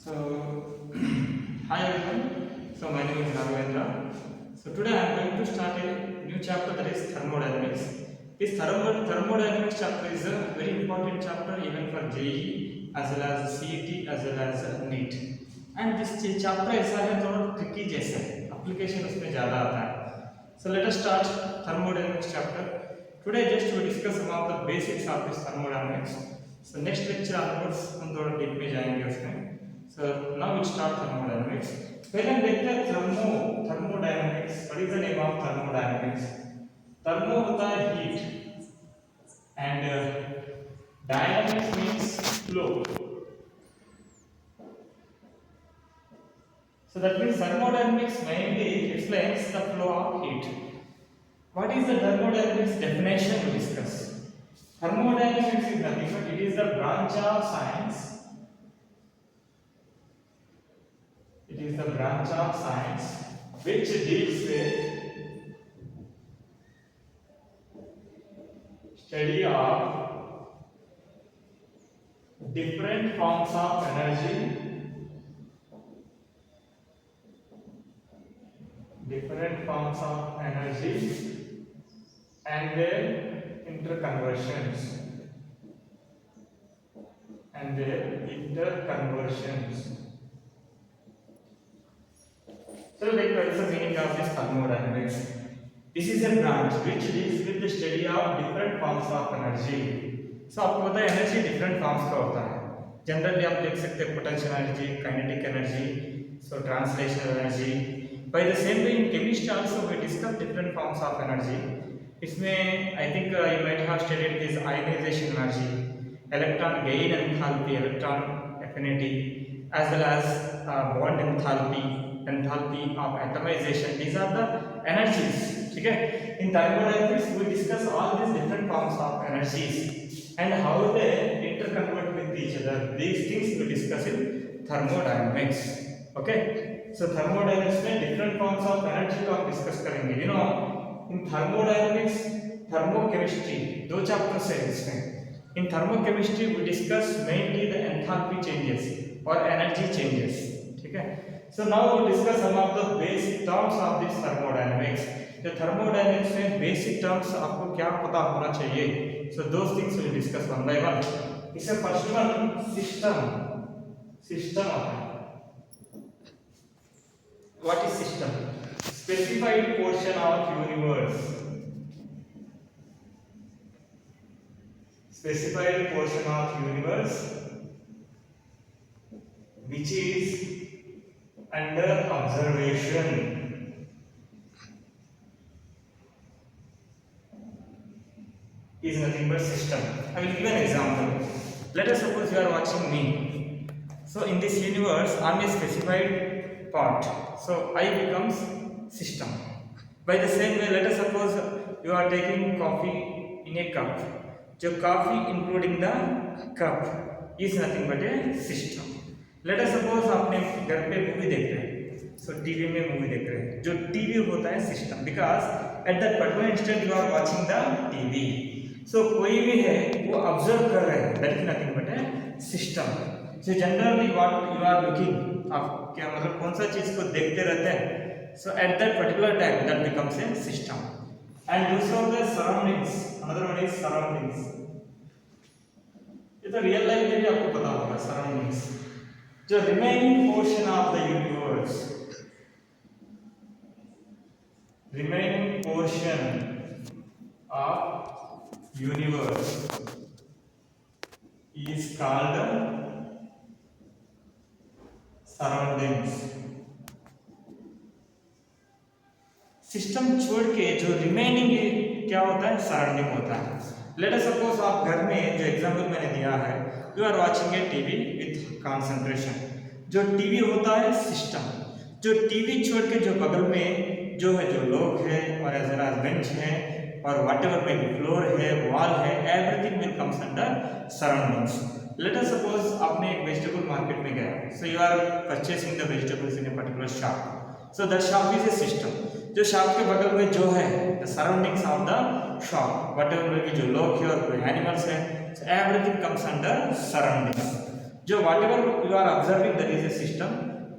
So, hi everyone. So, my name is Raghavendra. So, today I am going to start a new chapter, that is thermodynamics. This thermodynamics chapter is a very important chapter even for JEE as well as CET as well as NEET. And this chapter ऐसा है थोड़ा tricky जैसा है, application उसमें ज़्यादा आता है. So, let us start thermodynamics chapter. Today just to discuss some of the basics of this thermodynamics. So, next lecture onwards हम थोड़ा deep में जाएंगे उसमें. So now we start thermodynamics. पहले हम देखते हैं thermodynamics. What is the name of thermodynamics? Thermo होता है heat and dynamics means flow. So that means thermodynamics mainly explains the flow of heat. What is the thermodynamics definition we discuss? Thermodynamics is nothing but it is the branch of science. It is the branch of science which deals with study of different forms of energy, and their interconversions. So, like, what is the meaning of this thermodynamics? This is a branch which deals with the study of different forms of energy. So, आपको पता है energy different forms का होता है. Generally आप देख सकते हैं potential energy, kinetic energy, so translational energy. By the same way in chemistry also we discuss different forms of energy. इसमें I think you might have studied this ionization energy, electron gain enthalpy, electron affinity, as well as bond enthalpy of atomization. These are the energies. ठीक है. In thermodynamics we discuss all these different forms of energies and how they interconvert with each other. These things we discuss in thermodynamics. Okay. So thermodynamics में different forms of energy को हम discuss करेंगे. You know, in thermodynamics, thermochemistry दो chapters है इसमें. In thermochemistry we discuss mainly the enthalpy changes or energy changes. ठीक है. So now we discuss some of the basic terms of this thermodynamics. The thermodynamics में basic terms आपको क्या पता होना चाहिए? So those things we will discuss one by one. इससे first one system आता है. What is system? Specified portion of universe. Specified portion of universe which is under observation is nothing but system. I will give an example. Let us suppose you are watching me. So in this universe I am a specified part. So I becomes system. By the same way, let us suppose you are taking coffee in a cup. जो coffee including the cup is nothing but a system. Let us suppose आपने घर पे movie देख रहे हैं. So TV में movie देख रहे हैं. जो टीवी होता है system, because at that particular instant you are watching the TV. So कोई भी है वो ऑब्जर्व कर रहे हैं. That is nothing but a system. So generally what you are looking, आप क्या मतलब कौन सा चीज को देखते रहते हैं. So at that particular time that becomes a system. And दूसरा होता है surroundings. Another one is surroundings. ये तो रियल लाइफ में भी आपको पता होगा surroundings. जो remaining portion of the universe is called surroundings. System छोड़ के जो रिमेनिंग क्या होता है, सराउंडिंग होता है. लेट अस सपोज आप घर में, जो एग्जांपल मैंने दिया है, you are watching a TV with concentration. जो टीवी होता है सिस्टम. जो टीवी छोड़ के जो बगल में जो है, जो लोग हैं और एज वेल एज बेंच है और व्हाटएवर में फ्लोर है, वॉल है, everything will comes under surroundings. Let us suppose आपने एक वेजिटेबल मार्केट में गया. So you are purchasing the vegetables in a particular shop. So that shop is a system. जो शॉप के बगल में जो है, the surroundings of the shop, whatever में भी जो लोग है और कोई एनिमल्स है, so everything comes under surroundings. जो whatever you are observing that is a system,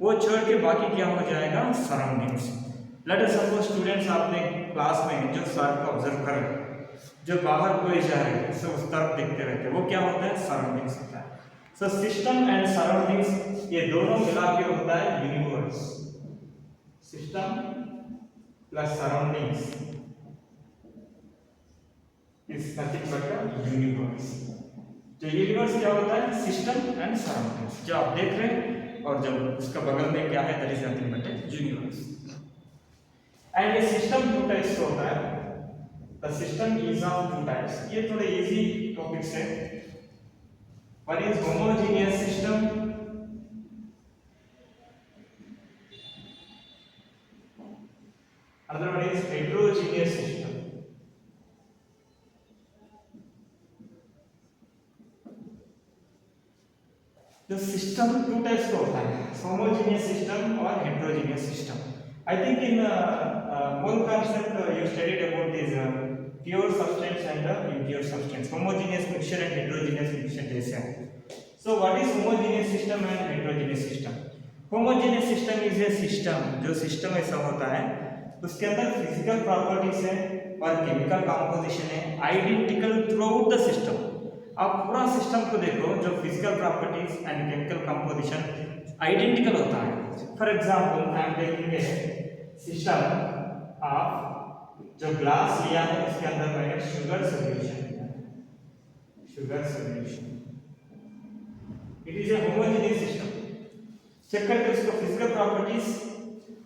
वो छोड़ के बाकी क्या हो जाएगा, surroundings. Let us suppose students आपने क्लास में जो सर को ऑब्जर्व कर रहे हैं, जो बाहर कोई जा रहे हैं सब उस तरफ देखते रहते हैं, वो क्या होता है, सराउंडिंग्स होता है। सो सिस्टम एंड सराउंडिंग्स ये दोनों मिला के होता है universe. System plus surroundings is nothing but a universe. जो यूनिवर्स क्या होता है, सिस्टम एंड सराउंडिंग्स जो आप देख रहे हैं, और जब उसका बगल में क्या है, that is nothing but a universe. And ये सिस्टम टू टाइप्स होता है, the system is of two types. ये थोड़े इजी टॉपिक्स है। One is homogeneous system, other one is heterogeneous system. जो सिस्टम टू टाइप्स का होता है, होमोजेनियस सिस्टम और heterogeneous system. I think in one concept you studied about this pure substance and impure substance, homogeneous mixture and heterogeneous mixture जैसे हैं। So what is homogeneous system and heterogeneous system? Homogeneous system is a system, जो system ऐसा होता है उसके अंदर physical properties है और केमिकल कंपोजिशन है identical throughout the system. आप पूरा सिस्टम को देखो, जो physical properties and chemical composition identical होता है। For example I am taking a system of, जो ग्लास लिया है उसके अंदर मैंने शुगर सॉल्यूशन लिया है, sugar solution, it is a homogeneous system. Check करके उसको फिजिकल प्रॉपर्टीज,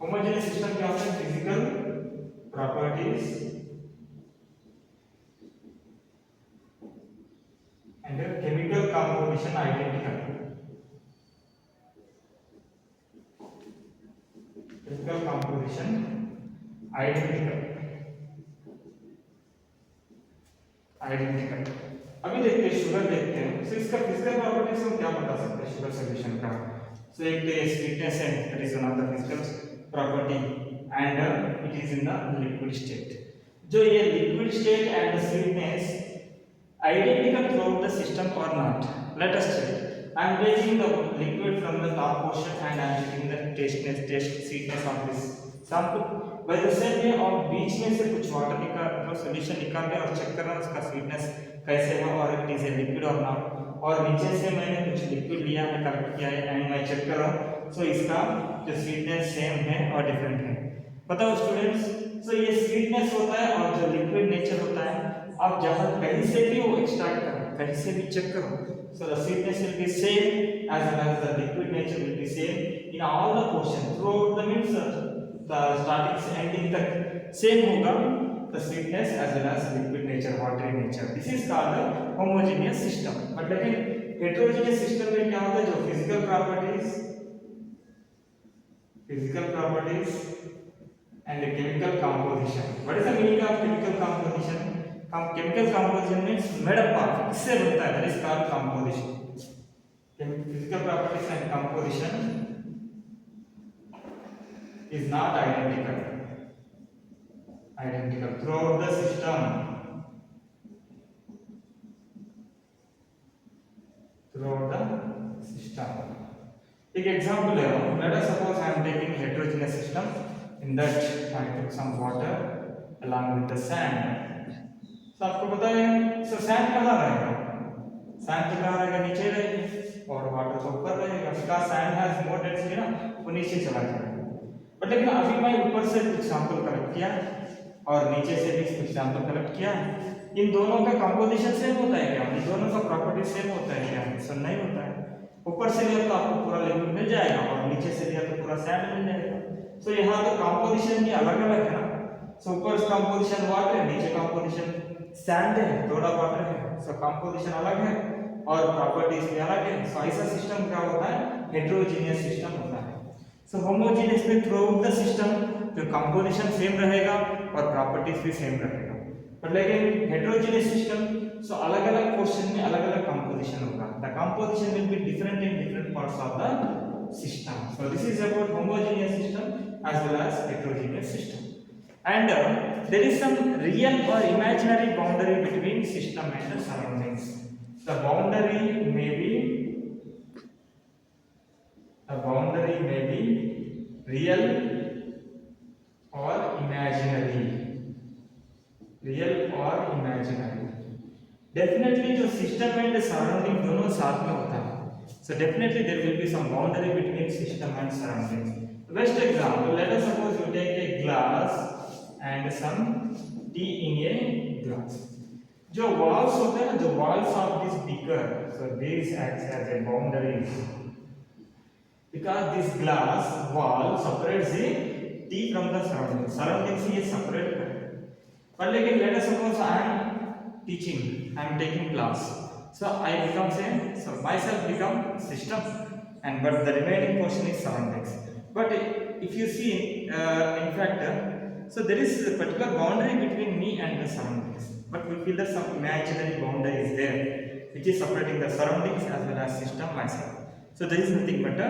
होमोजेनियस सिस्टम क्या होता है, physical properties and chemical composition identical. Chemical composition identical। अभी देखते हैं शुगर देखते हैं। सो इसका फिजिकल प्रॉपर्टीज हम क्या बता सकते हैं शुगर सॉल्यूशन का। सो एक तो स्वीटनेस है, that is one of the physical property, and it is in the liquid state. जो ये liquid state and the sweetness identical throughout the system or not? Let us check. I am taking the liquid from the top portion and I am checking the sweetness of this sample. By the same way, और बीच में से कुछ water निकाल, solution निकाल के और check करना उसका स्वीटनेस कैसे है और इट इज ए लिक्विड और नॉट। और नीचे से मैंने कुछ लिक्विड लिया है, कलेक्ट किया है एंड मैं चेक कर रहा हूँ सो इसका जो स्वीटनेस सेम है और डिफरेंट है। बताओ स्टूडेंट्स, सो ये स्वीटनेस होता है और जो लिक्विड नेचर होता है, आप जहाँ कहीं से भी वो एक्सट्रैक्ट करो, कहीं से भी चेक करो, so the sweetness will be same as well as the liquid nature will be same in all the portion throughout the means the starting से ending तक same होगा the sweetness as well as liquid nature, watery nature. This is called the homogeneous system. but लेकिन heterogeneous system में क्या होता है, जो physical properties and the chemical composition. What is the meaning of chemical composition? Chemical composition means made up of, इससे बनता है, that is called composition. Physical properties and composition is not identical throughout the system. एक example है, let us suppose I am taking heterogeneous system, in that I took some water along with the sand. तो आपको पता है सो sand कहाँ रहेगा, sand तो कहाँ रहेगा, नीचे रहेगा और वाटर तो ऊपर रहेगा, because sand has more density ना, वो नीचे चला जाएगा। बट लेकिन अभी मैं ऊपर से कुछ सैंपल कलेक्ट किया और नीचे से भी कुछ सैंपल कलेक्ट किया, इन दोनों का कंपोजिशन सेम होता है क्या, इन दोनों का प्रॉपर्टी सेम होता है क्या, सो नहीं होता है। ऊपर से लिया तो आपको पूरा लिक्विड मिल जाएगा और नीचे से लिया तो पूरा सैंड मिल जाएगा। सो यहाँ तो कंपोजिशन भी अलग अलग है ना, सो ऊपर कंपोजिशन वाटर है, नीचे कंपोजिशन सैंड है, थोड़ा वाटर है, सो कंपोजिशन अलग है और प्रॉपर्टीज भी अलग है। सो ऐसा सिस्टम क्या होता है, हेटेरोजेनियस सिस्टम होता है। सो होमोजेनियस में थ्रू आउट द सिस्टम जो कंपोजिशन सेम रहेगा और प्रॉपर्टीज भी सेम रहेगा। बट लेकिन हेटेरोजेनियस सिस्टम सो अलग अलग पोर्शन में अलग अलग कंपोजिशन होगा, the composition will be different in different parts of the system. So this is about homogeneous system as well as heterogeneous system. And there is some real or imaginary boundary between system and the surroundings. The boundary may be A boundary may be real or imaginary. Real or imaginary. Definitely जो system and surrounding दोनों साथ में होता है, so definitely there will be some boundary between system and surrounding. Best example, let us suppose you take a glass and some tea in a glass. जो walls होते हैं ना, जो walls of this beaker, so this acts as a boundary because this glass wall separates the tea from the surroundings. Surroundings से ये separate करते हैं. पर लेकिन let us suppose I am teaching, I am taking class, so I become same, so myself become system, and but the remaining portion is surroundings. But if you see, in fact, so there is a particular boundary between me and the surroundings, but we feel that some imaginary boundary is there, which is separating the surroundings as well as system myself. So there is nothing but a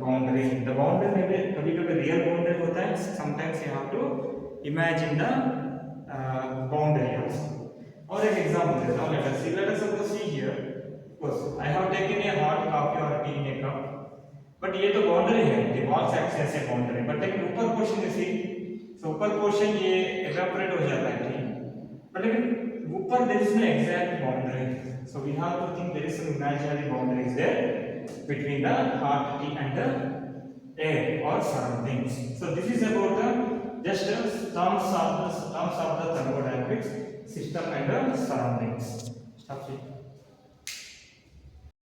boundary. The boundary may be कभी-कभी real boundary होता है. Sometimes you have to imagine the boundary also. और एक example देता हूँ. Let us see. Let us suppose see here. Suppose I have taken a hot coffee or tea in a cup. But ये तो boundary है. The walls acts as a boundary. But लेकिन ऊपर portion you see. So ऊपर portion ये evaporate हो जाता है टी. But लेकिन ऊपर there is no exact boundary. So we have to think there is some imaginary boundaries there between the hot tea and the air or surroundings. So this is about the just terms of the thermodynamics, system and the surroundings. Stop it.